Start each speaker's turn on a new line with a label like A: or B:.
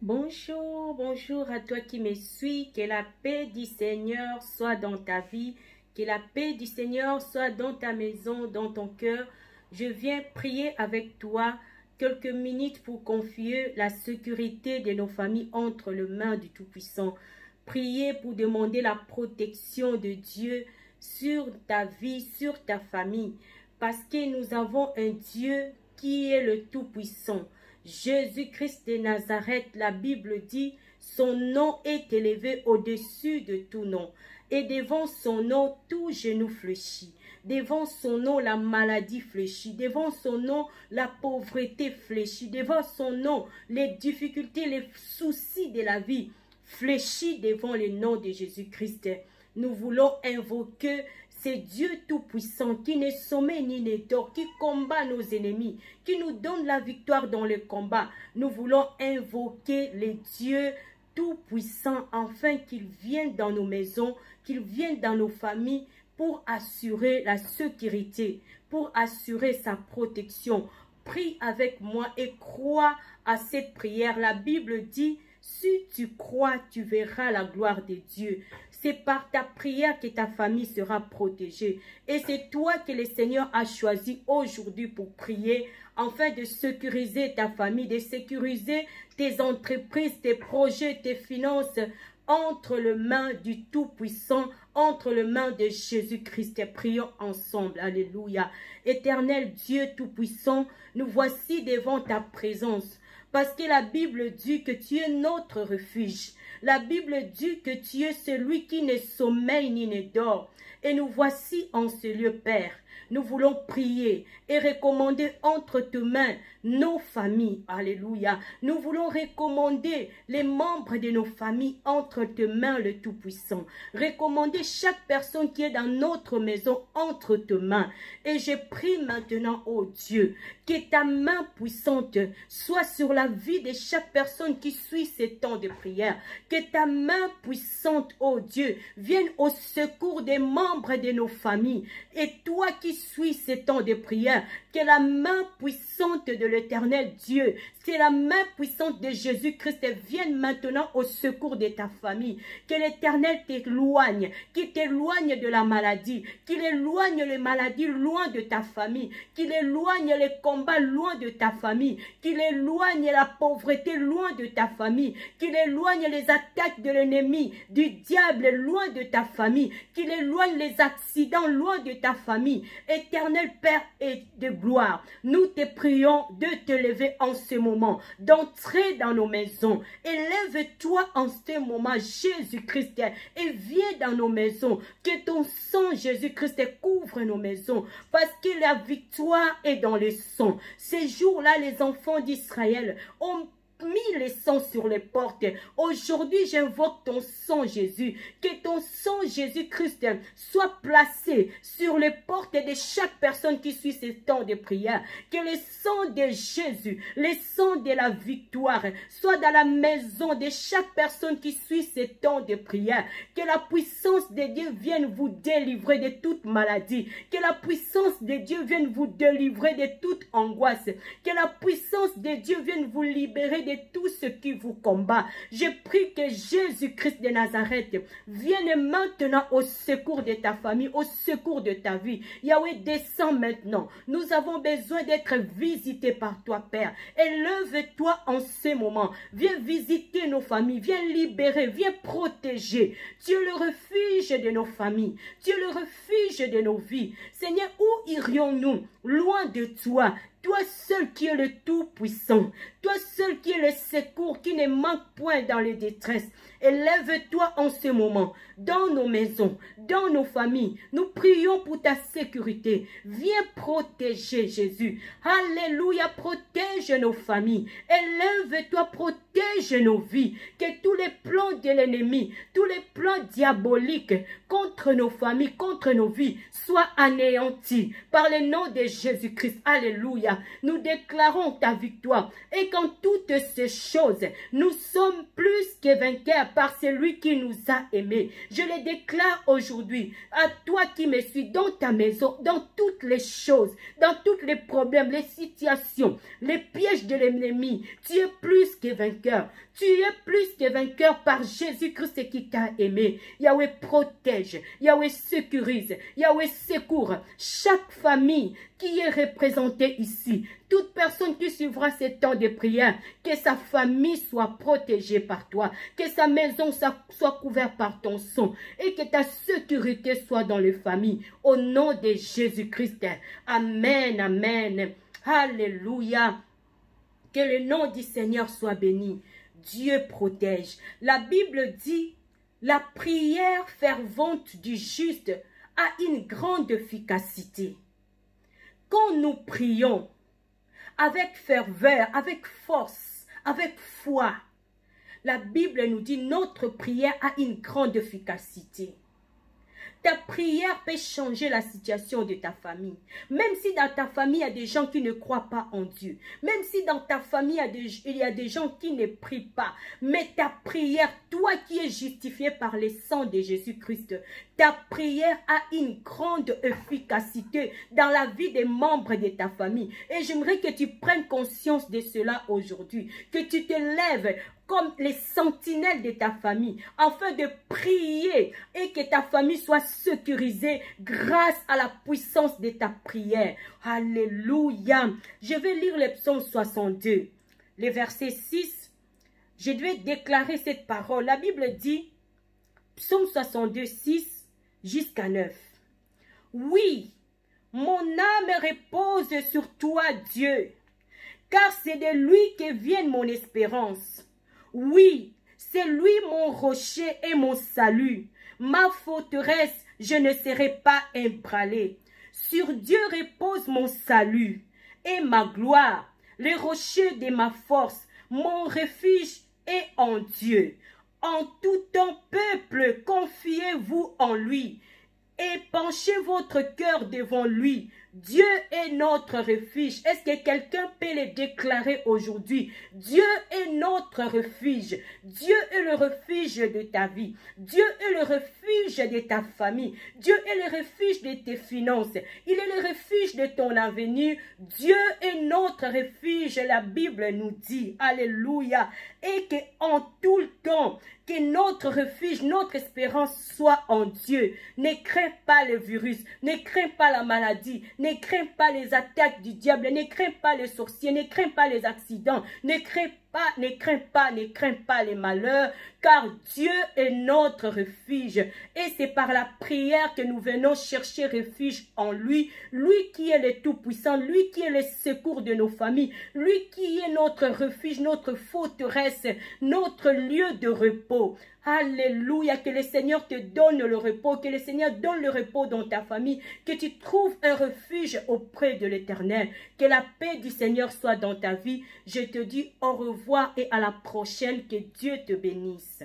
A: Bonjour, bonjour à toi qui me suis, que la paix du Seigneur soit dans ta vie, que la paix du Seigneur soit dans ta maison, dans ton cœur. Je viens prier avec toi quelques minutes pour confier la sécurité de nos familles entre les mains du Tout-Puissant. Prier pour demander la protection de Dieu sur ta vie, sur ta famille, parce que nous avons un Dieu qui est le Tout-Puissant. Jésus-Christ de Nazareth, la Bible dit, son nom est élevé au-dessus de tout nom. Et devant son nom, tout genou fléchit. Devant son nom, la maladie fléchit. Devant son nom, la pauvreté fléchit. Devant son nom, les difficultés, les soucis de la vie fléchit devant le nom de Jésus-Christ. Nous voulons invoquer c'est Dieu Tout-Puissant qui ne sommeille ni ne dort, qui combat nos ennemis, qui nous donne la victoire dans le combat. Nous voulons invoquer les dieux Tout-Puissants afin qu'ils viennent dans nos maisons, qu'ils viennent dans nos familles pour assurer la sécurité, pour assurer sa protection. Prie avec moi et crois à cette prière. La Bible dit, si tu crois, tu verras la gloire de Dieu. C'est par ta prière que ta famille sera protégée. Et c'est toi que le Seigneur a choisi aujourd'hui pour prier, afin de sécuriser ta famille, de sécuriser tes entreprises, tes projets, tes finances, entre les mains du Tout-Puissant, entre les mains de Jésus-Christ. Prions ensemble. Alléluia. Éternel Dieu Tout-Puissant, nous voici devant ta présence. Parce que la Bible dit que tu es notre refuge. La Bible dit que tu es celui qui ne sommeille ni ne dort. Et nous voici en ce lieu, Père. Nous voulons prier et recommander entre tes mains nos familles. Alléluia. Nous voulons recommander les membres de nos familles entre tes mains, le Tout-Puissant. Recommander chaque personne qui est dans notre maison entre tes mains. Et je prie maintenant, ô Dieu, que ta main puissante soit sur la vie de chaque personne qui suit ces temps de prière. Que ta main puissante, ô Dieu, vienne au secours des membres de nos familles. Et toi qui suis ces temps de prière, que la main puissante de l'Éternel Dieu, que la main puissante de Jésus-Christ vienne maintenant au secours de ta famille. Que l'Éternel t'éloigne, qu'il t'éloigne de la maladie, qu'il éloigne les maladies loin de ta famille, qu'il éloigne les combats loin de ta famille, qu'il éloigne la pauvreté loin de ta famille, qu'il éloigne les attaques de l'ennemi, du diable loin de ta famille, qu'il éloigne les accidents loin de ta famille. Éternel Père et de gloire, nous te prions de te lever en ce moment, d'entrer dans nos maisons. Élève-toi en ce moment, Jésus-Christ, et viens dans nos maisons. Que ton sang, Jésus-Christ, couvre nos maisons, parce que la victoire est dans le sang. Ces jours-là, les enfants d'Israël ont mis le sang sur les portes. Aujourd'hui, j'invoque ton sang, Jésus. Que ton sang, Jésus-Christ, soit placé sur les portes de chaque personne qui suit ce temps de prière. Que le sang de Jésus, le sang de la victoire, soit dans la maison de chaque personne qui suit ce temps de prière. Que la puissance de Dieu vienne vous délivrer de toute maladie. Que la puissance de Dieu vienne vous délivrer de toute angoisse. Que la puissance de Dieu vienne vous libérer de tout ce qui vous combat. Je prie que Jésus-Christ de Nazareth vienne maintenant au secours de ta famille, au secours de ta vie. Yahweh, descends maintenant. Nous avons besoin d'être visités par toi, Père. Élève-toi en ce moment. Viens visiter nos familles. Viens libérer. Viens protéger. Tu es le refuge de nos familles. Tu es le refuge de nos vies. Seigneur, où irions-nous? Loin de toi. Toi seul qui es le Tout-Puissant, toi seul qui es le secours, qui ne manque point dans les détresses. Élève-toi en ce moment, dans nos maisons, dans nos familles. Nous prions pour ta sécurité. Viens protéger Jésus. Alléluia, protège nos familles. Élève-toi, protège nos vies. Que tous les plans de l'ennemi, tous les plans diaboliques contre nos familles, contre nos vies, soient anéantis par le nom de Jésus-Christ. Alléluia. Alléluia. Nous déclarons ta victoire. Et qu'en toutes ces choses, nous sommes plus que vainqueurs par celui qui nous a aimés. Je le déclare aujourd'hui à toi qui me suis dans ta maison, dans toutes les choses, dans tous les problèmes, les situations, les pièges de l'ennemi. Tu es plus que vainqueur. Tu es plus que vainqueur par Jésus-Christ qui t'a aimé. Yahweh protège, Yahweh sécurise, Yahweh secourt chaque famille qui est représentée ici. Toute personne qui suivra ces temps de prière, que sa famille soit protégée par toi, que sa maison soit couverte par ton sang et que ta sécurité soit dans les familles. Au nom de Jésus-Christ. Amen, amen. Alléluia. Que le nom du Seigneur soit béni. Dieu protège. La Bible dit, la prière fervente du juste a une grande efficacité. Quand nous prions avec ferveur, avec force, avec foi, la Bible nous dit notre prière a une grande efficacité. Ta prière peut changer la situation de ta famille. Même si dans ta famille, il y a des gens qui ne croient pas en Dieu. Même si dans ta famille, il y a des gens qui ne prient pas. Mais ta prière, toi qui es justifié par le sang de Jésus-Christ, ta prière a une grande efficacité dans la vie des membres de ta famille. Et j'aimerais que tu prennes conscience de cela aujourd'hui. Que tu te lèves comme les sentinelles de ta famille, afin de prier et que ta famille soit sécurisée grâce à la puissance de ta prière. Alléluia. Je vais lire le psaume 62, le verset 6. Je vais déclarer cette parole. La Bible dit, psaume 62, 6 jusqu'à 9. Oui, mon âme repose sur toi, Dieu, car c'est de lui que vient mon espérance. Oui, c'est lui mon rocher et mon salut, ma forteresse, je ne serai pas ébranlée. Sur Dieu repose mon salut et ma gloire, le rocher de ma force, mon refuge est en Dieu. En tout temps, peuple, confiez-vous en lui et penchez votre cœur devant lui. Dieu est notre refuge. Est-ce que quelqu'un peut le déclarer aujourd'hui? Dieu est notre refuge. Dieu est le refuge de ta vie. Dieu est le refuge de ta famille. Dieu est le refuge de tes finances. Il est le refuge de ton avenir. Dieu est notre refuge. La Bible nous dit, alléluia, et que en tout le temps, que notre refuge, notre espérance soit en Dieu. Ne crains pas le virus, ne crains pas la maladie, ne crains pas les attaques du diable, ne crains pas les sorciers, ne crains pas les accidents, ne crains pas les malheurs, car Dieu est notre refuge. Et c'est par la prière que nous venons chercher refuge en lui, lui qui est le Tout-Puissant, lui qui est le secours de nos familles, lui qui est notre refuge, notre forteresse, notre lieu de repos. Alléluia, que le Seigneur te donne le repos, que le Seigneur donne le repos dans ta famille, que tu trouves un refuge auprès de l'Éternel, que la paix du Seigneur soit dans ta vie. Je te dis au revoir et à la prochaine, que Dieu te bénisse.